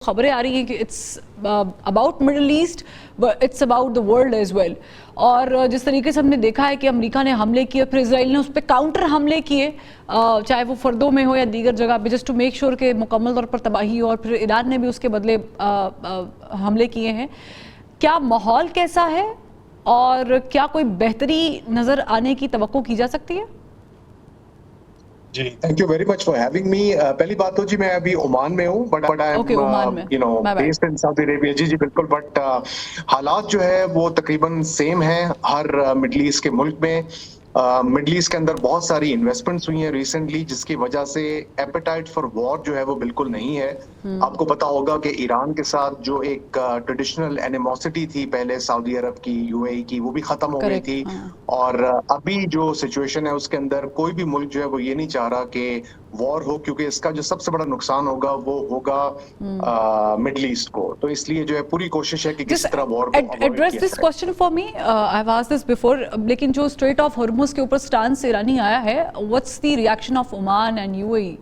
خبریں آ رہی ہیں کہ it's about Middle East it's about the world as well. اور جس طریقے سے ہم نے دیکھا ہے کہ امریکہ نے حملے کیے, پھر اسرائیل نے اس پہ کاؤنٹر حملے کیے, چاہے وہ فردوں میں ہو یا دیگر جگہ پہ, جسٹ ٹو میک شیور کہ مکمل طور پر تباہی ہو. اور پھر ایران نے بھی اس کے بدلے حملے کیے ہیں. کیا ماحول کیسا ہے اور کیا کوئی بہتری نظر آنے کی توقع کی جا سکتی ہے؟ جی thank you very much for having me. پہلی بات تو جی میں ابھی عمان میں ہوں, but I am you know based in Saudi Arabia. جی بالکل. بٹ حالات جو ہے وہ تقریباً سیم ہیں ہر مڈل ایسٹ کے ملک میں. مڈل ایسٹ کے اندر بہت ساری انویسٹمنٹس ہوئی ہیں ریسنٹلی, جس کی وجہ سے ایپیٹائٹ فار وار جو ہے وہ بالکل نہیں ہے. آپ کو پتا ہوگا کہ ایران کے ساتھ جو ایک ٹریڈیشنل اینیموسٹی تھی پہلے سعودی عرب کی, یو اے ای کی, وہ بھی ختم ہو گئی تھی. اور ابھی جو سچویشن ہے اس کے اندر کوئی بھی ملک جو ہے وہ یہ نہیں چاہ رہا کہ وار ہو, کیونکہ اس کا جو سب سے بڑا نقصان ہوگا وہ ہوگا مڈل ایسٹ کو. تو اس لیے جو ہے پوری کوشش ہے کہ کس طرح وار کو address this question for me. I have asked this before, لیکن جو اسٹریٹ آف ہرمز کے اوپر سٹانس ایرانی آیا ہے, what's the reaction of Oman and U A E?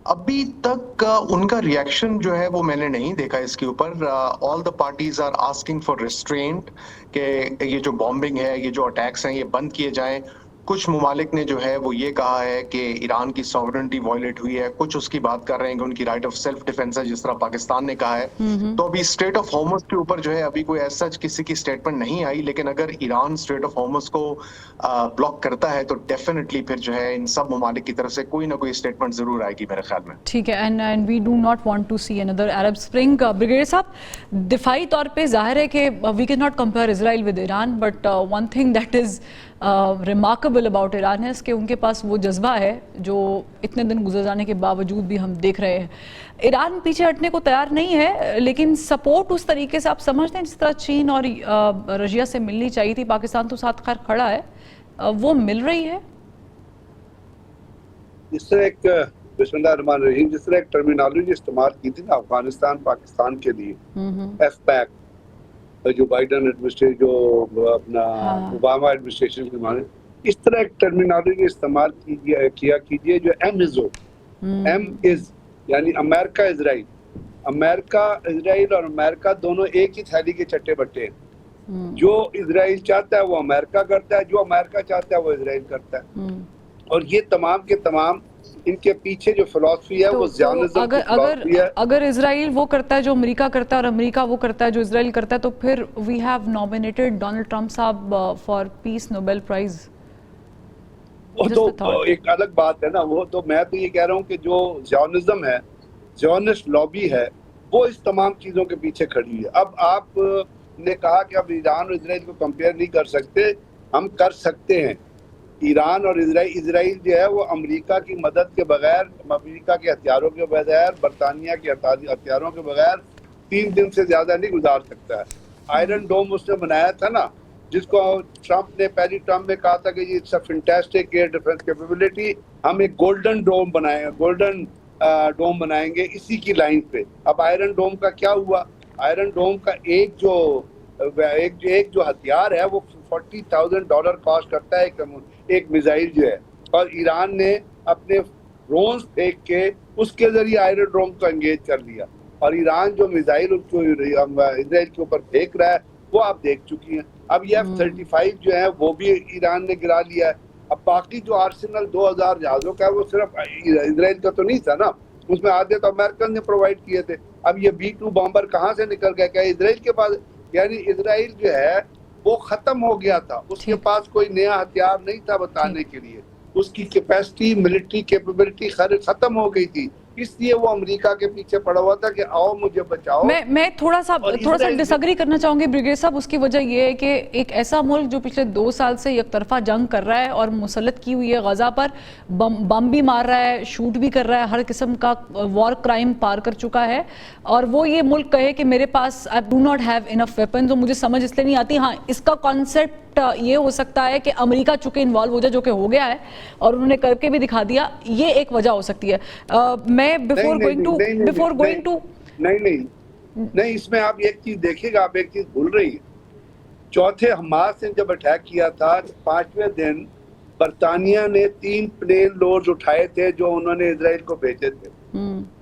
ابھی تک ان کا ریئیکشن جو ہے وہ میں نے نہیں دیکھا اس کے اوپر. All the parties are asking for restraint کہ یہ جو بامبنگ ہے, یہ جو اٹیکس ہیں, یہ بند کیے جائیں. کچھ ممالک نے جو ہے وہ یہ کہا ہے کہ ایران کی ساورنٹی وائلیٹ ہوئی ہے, کچھ اس کی بات کر رہے ہیں کہ ان کی رائٹ آف سیلف ڈیفنس ہے, جس طرح پاکستان نے کہا ہے. تو ابھی اسٹریٹ آف ہارمز کے اوپر جو ہے ابھی کوئی ایز سچ کسی کی اسٹیٹمنٹ نہیں آئی, لیکن اگر ایران اسٹریٹ آف ہارمز کو بلاک کرتا ہے تو ڈیفینیٹلی پھر جو ہے ان سب ممالک کی طرف سے کوئی نہ کوئی اسٹیٹمنٹ ضرور آئے گی میرے خیال میں. ٹھیک ہے. And we do not want to see another Arab spring. Brigadier صاحب, دفاعی طور پہ ظاہر ہے کہ we can not compare Israel with Iran, but one thing that is remarkable about Iran ہے کہ ان کے پاس وہ جذبہ ہے جو اتنے دن گزر جانے کے باوجود بھی ہم دیکھ رہے ہیں. ایران پیچھے ہٹنے کو تیار نہیں ہے, لیکن سپورٹ اس طریقے سے آپ سمجھتے ہیں جس طرح چین اور رشیا سے ملنی چاہیے تھی, پاکستان تو ساتھ خیر کھڑا ہے, وہ مل رہی ہے؟ اس طرح ایک بسم اللہ الرحمن الرحیم جس طرح ایک ٹرمینالوجی استعمال کی تھی نا افغانستان پاکستان کے لیے, AfPak, Joe Biden administration, جو اپنا اوباما ایڈمنسٹریشن کے معنی, اس طرح ایک ٹرمینالوجی استعمال کیا کیجیے جو ایم از ہو. ایم از یعنی امریکہ اسرائیل. امریکہ اسرائیل اور امریکہ دونوں ایک ہی تھیلی کے چٹے بٹے ہیں. جو اسرائیل چاہتا ہے وہ امریکہ کرتا ہے, جو امریکہ چاہتا ہے وہ اسرائیل کرتا ہے. اور یہ تمام کے تمام ان کے پیچھے جو فلسفی ہے وہ زیانزم کی فلسفی ہے. اگر اسرائیل وہ کرتا ہے جو امریکہ کرتا ہے اور امریکہ وہ کرتا ہے جو اسرائیل کرتا ہے, تو پھر we have nominated Donald Trump صاحب فار پیس نوبل پرائز. وہ تو ایک الگ بات ہے نا. وہ تو میں تو یہ کہہ رہا ہوں کہ جو زیانزم ہے, زیونسٹ لابی ہے, وہ اس تمام چیزوں کے پیچھے کھڑی ہے. اب آپ نے کہا کہ اب ایران اور اسرائیل کو کمپیئر نہیں کر سکتے. ہم کر سکتے ہیں. ایران اور اسرائیل جو ہے وہ امریکہ کی مدد کے بغیر, امریکہ کے ہتھیاروں کے بغیر, برطانیہ کے ہتھیاروں کے بغیر 3 دن سے زیادہ نہیں گزار سکتا ہے. آئرن ڈوم اس نے بنایا تھا نا, جس کو ٹرمپ نے پہلی ٹرمپ میں کہا تھا کہ یہ فینٹاسٹک ایئر ڈیفنس کیپیبلٹی, ہم ایک گولڈن ڈوم بنائیں گے اسی کی لائن پہ. اب آئرن ڈوم کا کیا ہوا؟ آئرن ڈوم کا ایک جو ہتھیار ہے وہ $40,000 کاسٹ کرتا ہے ایک میزائل جو ہے. اور ایران نے اپنے ڈرونز پھینک کے اس کے ذریعے آئرن ڈوم کو انگیج کر لیا. اور ایران جو میزائل اسرائیل کے اوپر پھینک رہا ہے وہ آپ دیکھ چکی ہیں. اب یہ F-35 جو ہے وہ بھی ایران نے گرا لیا ہے. اب باقی جو آرسنل 2000 جہازوں کا ہے وہ صرف اسرائیل کا تو نہیں تھا نا, اس میں آدھے تو امریکن نے پرووائڈ کیے تھے. اب یہ B-2 بامبر کہاں سے نکل گیا؟ کیا اسرائیل کے پاس؟ یعنی اسرائیل جو ہے وہ ختم ہو گیا تھا, اس کے پاس کوئی نیا ہتھیار نہیں تھا بتانے کے لیے. اس کی کیپیسٹی, ملٹری کیپیبلٹی ختم ہو گئی تھی. اس لیے وہ امریکہ کے پیچھے پڑا ہوا تھا کہ آؤ مجھے بچاؤ. میں تھوڑا سا ڈس ایگری کرنا چاہوں گی بریگیڈیئر صاحب. اس کی وجہ یہ ہے کہ ایک ایسا ملک جو پچھلے 2 سال سے یک طرفہ جنگ کر رہا ہے اور مسلط کی ہوئی ہے غزہ پر, بم بھی مار رہا ہے, شوٹ بھی کر رہا ہے, ہر قسم کا وار کرائم پار کر چکا ہے, اور وہ یہ ملک کہے کہ میرے پاس I do not have enough weapons. تو مجھے سمجھ اس لیے نہیں آتی. ہاں, اس کا کانسیپٹ یہ ہو سکتا ہے کہ امریکہ چونکہ انوالو ہو جائے, جو کہ ہو گیا ہے اور انہوں نے کر کے بھی دکھا دیا, یہ ایک وجہ ہو سکتی ہے. میں نہیں, اس میں آپ ایک چیز دیکھیں گا, آپ ایک چیز بھول رہی ہیں. چوتھے حماس نے جب اٹیک کیا تھا 5ویں دن برطانیہ نے 3 پلین لوڈز اٹھائے تھے جو انہوں نے اسرائیل کو بھیجے تھے.